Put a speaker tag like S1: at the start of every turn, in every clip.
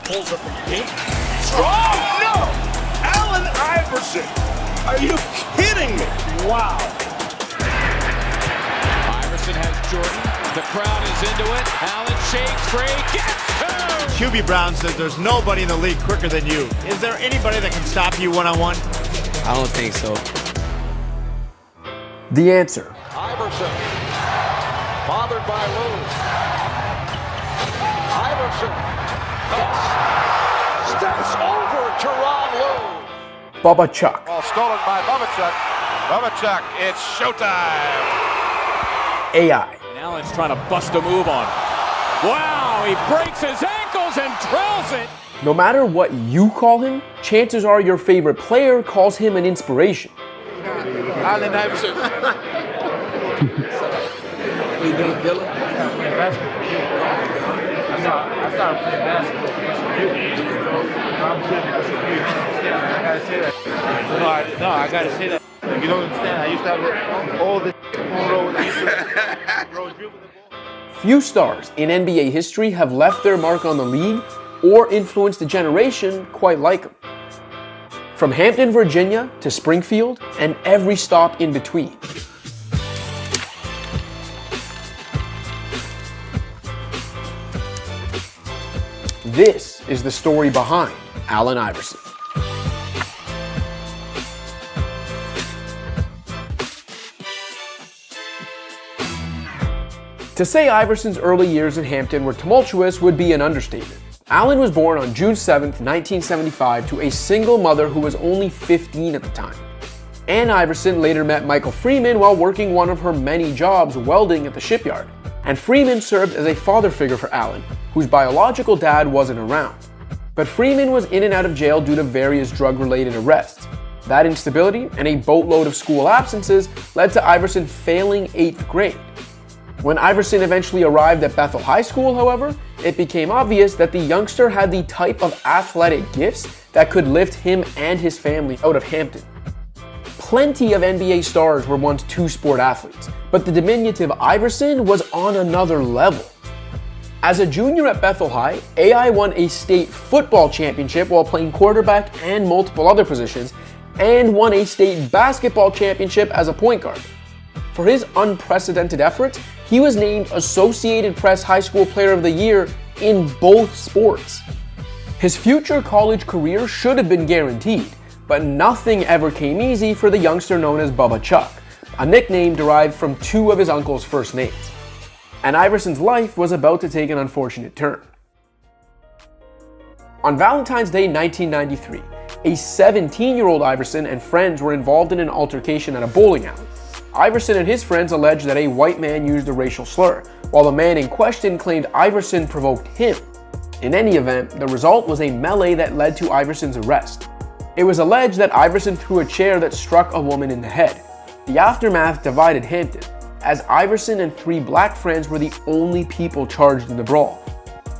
S1: pulls up the paint. Strong! No! Allen Iverson! Are you kidding me? Wow.
S2: Iverson has Jordan. The crowd is into it. Allen shakes free. Gets two!
S3: QB Brown says there's nobody in the league quicker than you. Is there anybody that can stop you one-on-one?
S4: I don't think so.
S5: The answer.
S6: Iverson. Bothered by Lou. Iverson. Steps over Teron Lou.
S5: Bubba Chuck.
S6: Ball stolen by Bubba Chuck. Bubba Chuck, it's showtime.
S5: AI.
S2: And Allen's trying to bust a move on. Wow, he breaks his ankles and drills it.
S5: No matter what you call him, chances are your favorite player calls him an inspiration.
S4: Allen Iverson. You doing Dylan?
S7: I started playing basketball because of you. I'm playing because of you. I gotta say that. No, I gotta say that. You don't understand. I used to have all the road. I used to dribble the ball.
S5: Few stars in NBA history have left their mark on the league or influenced a generation quite like him. From Hampton, Virginia to Springfield and every stop in between. This is the story behind Allen Iverson. To say Iverson's early years in Hampton were tumultuous would be an understatement. Allen was born on June 7, 1975 to a single mother who was only 15 at the time. Ann Iverson later met Michael Freeman while working one of her many jobs welding at the shipyard, and Freeman served as a father figure for Allen, whose biological dad wasn't around. But Freeman was in and out of jail due to various drug-related arrests. That instability and a boatload of school absences led to Iverson failing 8th grade. When Iverson eventually arrived at Bethel High School, however, it became obvious that the youngster had the type of athletic gifts that could lift him and his family out of Hampton. Plenty of NBA stars were once two-sport athletes, but the diminutive Iverson was on another level. As a junior at Bethel High, AI won a state football championship while playing quarterback and multiple other positions, and won a state basketball championship as a point guard. For his unprecedented efforts, he was named Associated Press High School Player of the Year in both sports. His future college career should have been guaranteed, but nothing ever came easy for the youngster known as Bubba Chuck, a nickname derived from two of his uncle's first names. And Iverson's life was about to take an unfortunate turn. On Valentine's Day 1993, a 17-year-old Iverson and friends were involved in an altercation at a bowling alley. Iverson and his friends alleged that a white man used a racial slur, while the man in question claimed Iverson provoked him. In any event, the result was a melee that led to Iverson's arrest. It was alleged that Iverson threw a chair that struck a woman in the head. The aftermath divided Hampton, as Iverson and 3 black friends were the only people charged in the brawl.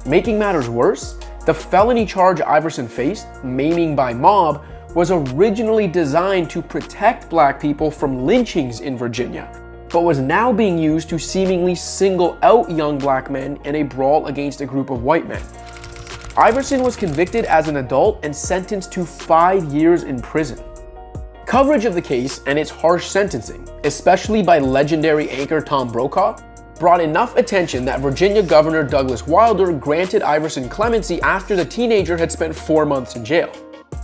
S5: Making matters worse, the felony charge Iverson faced, maiming by mob, was originally designed to protect black people from lynchings in Virginia, but was now being used to seemingly single out young black men in a brawl against a group of white men. Iverson was convicted as an adult and sentenced to 5 years in prison. Coverage of the case and its harsh sentencing, especially by legendary anchor Tom Brokaw, brought enough attention that Virginia Governor Douglas Wilder granted Iverson clemency after the teenager had spent 4 months in jail.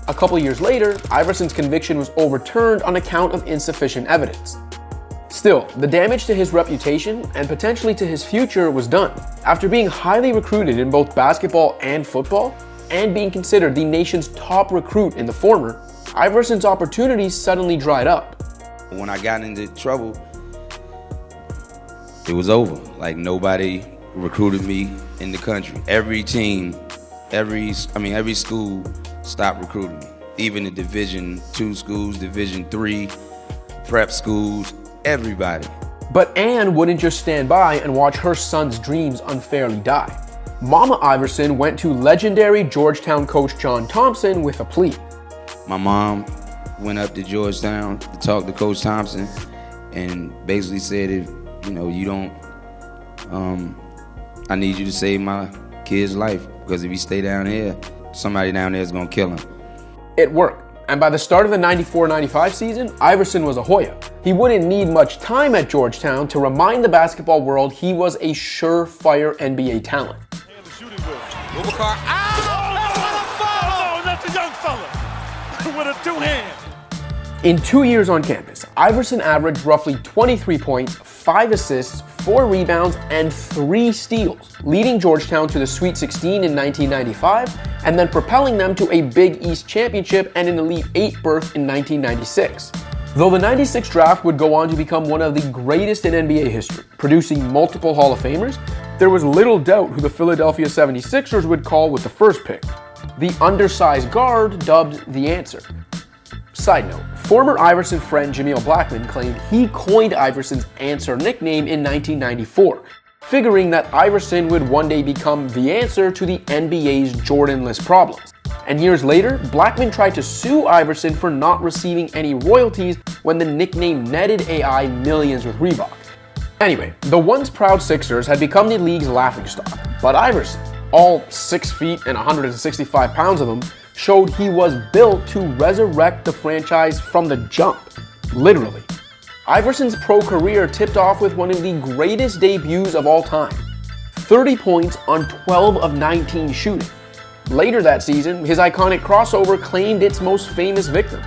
S5: A couple years later, Iverson's conviction was overturned on account of insufficient evidence. Still, the damage to his reputation and potentially to his future was done. After being highly recruited in both basketball and football, and being considered the nation's top recruit in the former, Iverson's opportunities suddenly dried up.
S8: When I got into trouble, it was over. Like, nobody recruited me in the country. Every team, every school stopped recruiting me. Even the Division II schools, Division III, prep schools, everybody.
S5: But Ann wouldn't just stand by and watch her son's dreams unfairly die. Mama Iverson went to legendary Georgetown coach John Thompson with a plea.
S8: My mom went up to Georgetown to talk to Coach Thompson and basically said, if you don't, I need you to save my kid's life. Because if he stay down here, somebody down there is going to kill him.
S5: It worked. And by the start of the 94-95 season, Iverson was a Hoya. He wouldn't need much time at Georgetown to remind the basketball world he was a surefire NBA talent.
S2: Bubba,
S1: That's a young fella with a two-hand.
S5: In 2 years on campus, Iverson averaged roughly 23 points, 5 assists, 4 rebounds, and 3 steals, leading Georgetown to the Sweet 16 in 1995, and then propelling them to a Big East championship and an Elite 8 berth in 1996. Though the 96 draft would go on to become one of the greatest in NBA history, producing multiple Hall of Famers, there was little doubt who the Philadelphia 76ers would call with the first pick. The undersized guard dubbed the Answer. Side note, former Iverson friend Jameel Blackman claimed he coined Iverson's Answer nickname in 1994, figuring that Iverson would one day become the answer to the NBA's Jordan-less problems. And years later, Blackman tried to sue Iverson for not receiving any royalties when the nickname netted AI millions with Reebok. Anyway, the once proud Sixers had become the league's laughingstock, but Iverson, all 6 feet and 165 pounds of him, showed he was built to resurrect the franchise from the jump, literally. Iverson's pro career tipped off with one of the greatest debuts of all time, 30 points on 12 of 19 shooting. Later that season, his iconic crossover claimed its most famous victim.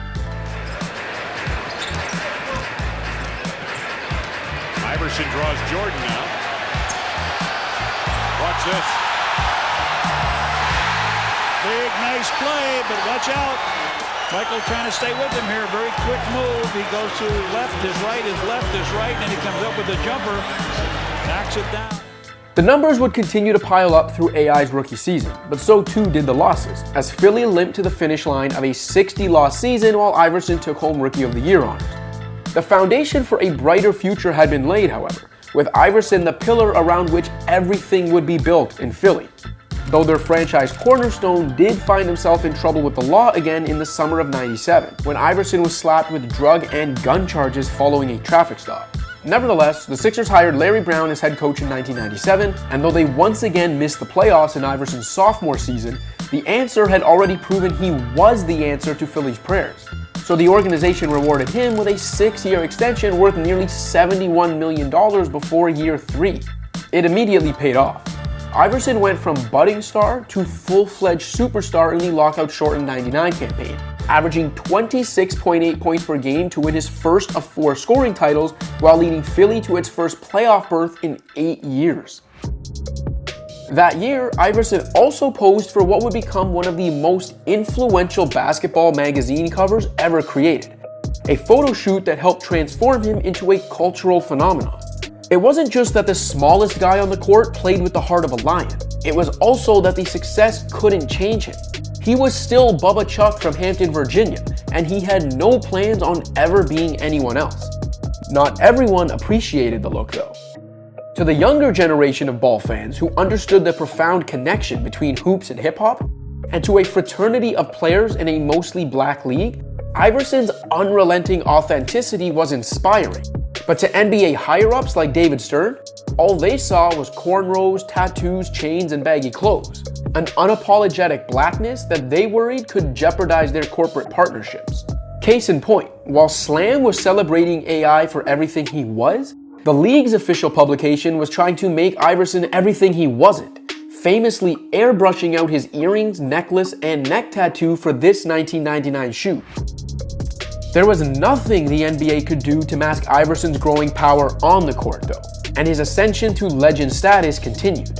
S2: Iverson draws Jordan now. Watch this.
S9: Big, nice play, but watch out. Michael trying to stay with him here. Very quick move. He goes to left is right, and he comes up with a jumper. Knocks it down.
S5: The numbers would continue to pile up through AI's rookie season, but so too did the losses, as Philly limped to the finish line of a 60-loss season while Iverson took home Rookie of the Year honors. The foundation for a brighter future had been laid, however, with Iverson the pillar around which everything would be built in Philly. Though their franchise cornerstone did find himself in trouble with the law again in the summer of '97, when Iverson was slapped with drug and gun charges following a traffic stop. Nevertheless, the Sixers hired Larry Brown as head coach in 1997, and though they once again missed the playoffs in Iverson's sophomore season, the Answer had already proven he was the answer to Philly's prayers. So the organization rewarded him with a 6-year extension worth nearly $71 million before year 3. It immediately paid off. Iverson went from budding star to full-fledged superstar in the lockout-shortened '99 campaign, averaging 26.8 points per game to win his first of 4 scoring titles while leading Philly to its first playoff berth in 8 years. That year, Iverson also posed for what would become one of the most influential basketball magazine covers ever created, a photo shoot that helped transform him into a cultural phenomenon. It wasn't just that the smallest guy on the court played with the heart of a lion. It was also that the success couldn't change him. He was still Bubba Chuck from Hampton, Virginia, and he had no plans on ever being anyone else. Not everyone appreciated the look, though. To the younger generation of ball fans who understood the profound connection between hoops and hip-hop, and to a fraternity of players in a mostly black league, Iverson's unrelenting authenticity was inspiring. But to NBA higher-ups like David Stern, all they saw was cornrows, tattoos, chains, and baggy clothes. An unapologetic blackness that they worried could jeopardize their corporate partnerships. Case in point, while Slam was celebrating AI for everything he was, the league's official publication was trying to make Iverson everything he wasn't, famously airbrushing out his earrings, necklace, and neck tattoo for this 1999 shoot. There was nothing the NBA could do to mask Iverson's growing power on the court, though, and his ascension to legend status continued.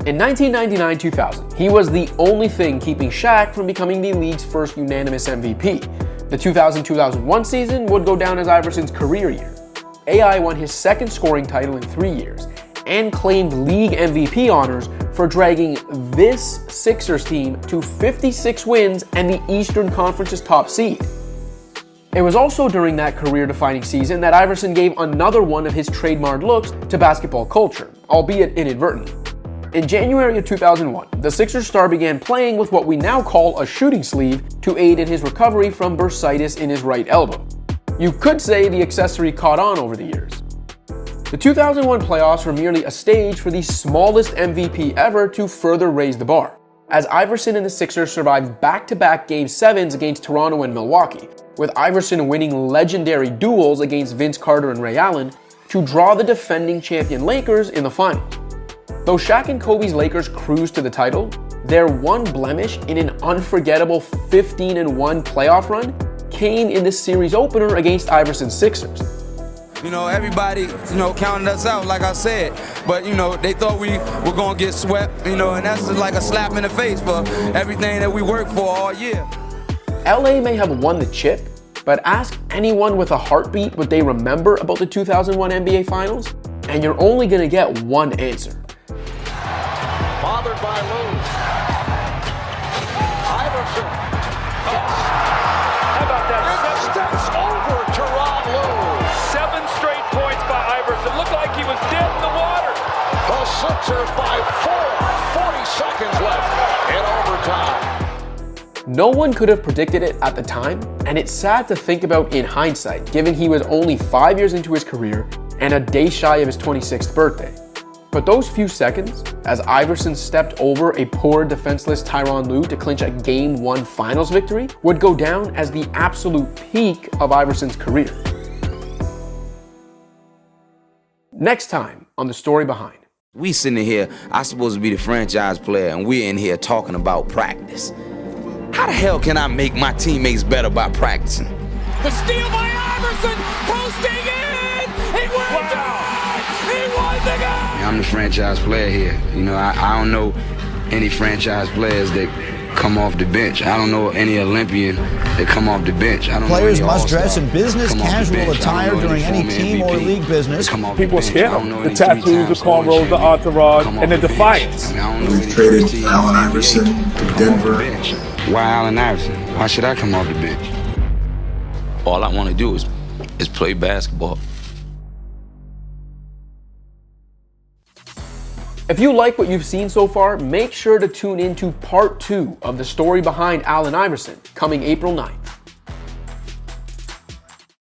S5: In 1999-2000, he was the only thing keeping Shaq from becoming the league's first unanimous MVP. The 2000-2001 season would go down as Iverson's career year. AI won his second scoring title in 3 years, and claimed league MVP honors for dragging this Sixers team to 56 wins and the Eastern Conference's top seed. It was also during that career-defining season that Iverson gave another one of his trademark looks to basketball culture, albeit inadvertently. In January of 2001, the Sixers star began playing with what we now call a shooting sleeve to aid in his recovery from bursitis in his right elbow. You could say the accessory caught on over the years. The 2001 playoffs were merely a stage for the smallest MVP ever to further raise the bar, as Iverson and the Sixers survived back-to-back Game 7s against Toronto and Milwaukee, with Iverson winning legendary duels against Vince Carter and Ray Allen to draw the defending champion Lakers in the finals. Though Shaq and Kobe's Lakers cruised to the title, their one blemish in an unforgettable 15-1 playoff run came in the series opener against Iverson's Sixers.
S8: You know, everybody, counted us out, like I said. But, they thought we were going to get swept, and that's just like a slap in the face for everything that we worked for all year.
S5: LA may have won the chip, but ask anyone with a heartbeat what they remember about the 2001 NBA Finals, and you're only going to get one answer.
S1: Bothered by Lou. Iverson. How about that? Steps over Teron Lou.
S2: 7 straight points by Iverson. Looked like he was dead in the water.
S1: The Sixers by 4. 40 seconds left in overtime.
S5: No one could have predicted it at the time, and it's sad to think about in hindsight, given he was only 5 years into his career and a day shy of his 26th birthday. But those few seconds, as Iverson stepped over a poor defenseless Tyronn Lue to clinch a Game 1 finals victory, would go down as the absolute peak of Iverson's career. Next time on The Story Behind.
S8: We sitting here, I'm supposed to be the franchise player, and we're in here talking about practice. How the hell can I make my teammates better by practicing?
S2: The steal by Iverson, posting in! He wins it! He won the game!
S8: I'm the franchise player here. I don't know any franchise players that come off the bench. I don't know any Olympian that come off the bench.
S10: Players must dress in business casual attire during any team or league business.
S11: People scare them. The tattoos, the cornrows, the entourage, and the defiance.
S12: We've traded Allen Iverson to Denver.
S8: Why Allen Iverson? Why should I come off the bench? All I want to do is play basketball.
S5: If you like what you've seen so far, make sure to tune in to part 2 of The Story Behind Allen Iverson, coming April 9th.